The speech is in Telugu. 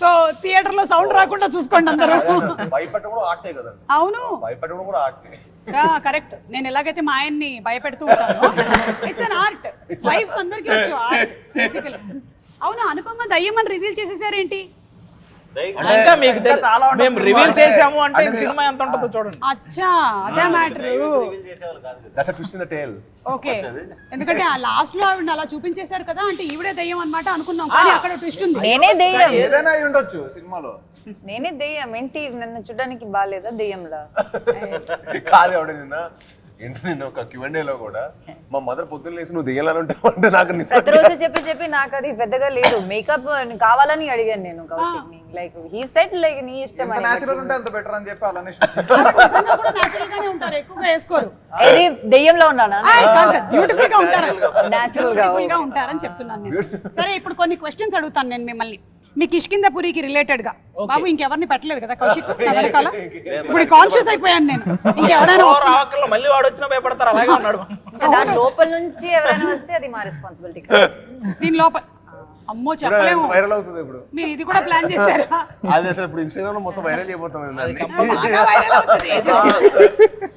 సో థియేటర్ లో సౌండ్ రాకుండా చూసుకోండి అందరూ. భయపెట్టడం కూడా ఆర్టే కదండి. అవును, భయపెట్టడం కూడా ఆర్టే. కరెక్ట్. నేను ఎలాగైతే మా ఆయన్ని భయపెడుతూ ఉంటాను, ఇట్స్ అన్ ఆర్ట్. వైఫ్స్ అందరికీ వచ్చు ఆర్ట్ బేసికలీ. అవును, అనుపమ దయ్యం అని రివీల్ చేసేసారేంటి? ఇంకా మీకు మేము రివీల్ చేసాము అంటే సినిమా ఎంత ఉంటుందో చూడండి. అచ్చా, అదే matter. That's a twist in the tale. Okay, ఎందుకంటే ఆ లాస్ట్ లో ఆవిడ అలా చూపించేశారు కదా, అంటే ఈవిడే దయ్యం అన్నమాట అనుకున్నాం, కానీ అక్కడ ట్విస్ట్ ఉంది. నేనే దెయ్యం, ఏదైనా అయి ఉండొచ్చు సినిమాలో. నేనే దెయ్యం. ఏంటి నన్ను చూడడానికి బాగాలేదా దెయ్యంలా? కాదు ఎవడ నిన్న ఒక Q&A లో కూడా మా మదర్ పొద్దున్న లేసి నువ్వు దిగాలని ఉంటావు అంటే నాకు ప్రతిరోజు చెప్పి నాకు అది పెద్దగా లేదు. మేకప్ కావాలని అడిగాను నేను కౌశిక్ ని. లైక్ హీ సెడ్ లైక్ నీ ఇష్టం అని. నేచురల్ ఉంటే అంత బెటర్ అని చెప్పి అలానే నిజంగా కూడా నేచురల్ గానే ఉంటారు, ఎక్కువగా వేసుకోరు. ఏది దెయ్యంలో ఉన్నానా? బ్యూటిఫుల్ గా ఉంటారు, నేచురల్ గా ఉంటారని చెప్తున్నాను నేను. సరే, ఇప్పుడు కొన్ని క్వశ్చన్స్ అడుగుతాను నేను మిమ్మల్ని, మీ కిష్కిందపురికి రిలేటెడ్ గా. బాబు ఇంకెవరిని పెట్టలేదు కదా కౌశిక్ వెనకాల? ఇప్పుడు కాన్షియస్ అయిపోయాను నేను, ఇంకెవరైనా మళ్ళీ వాడు వచ్చినా భయపడతారు, అలాగే ఉన్నాడు. దాని లోపల నుంచి ఎవరైనా వస్తే అది మా రెస్పాన్సిబిలిటీ. దీని లోపల అమ్మో చెప్పలేము, వైరల్ అవుతుంది ఇప్పుడు. మీరు ఇది కూడా ప్లాన్ చేశారా? అది అసలు ఇప్పుడు ఇన్స్టాగ్రామ్ లో మొత్తం వైరల్ అయిపోతాం. బాగా viral అవుతుంది.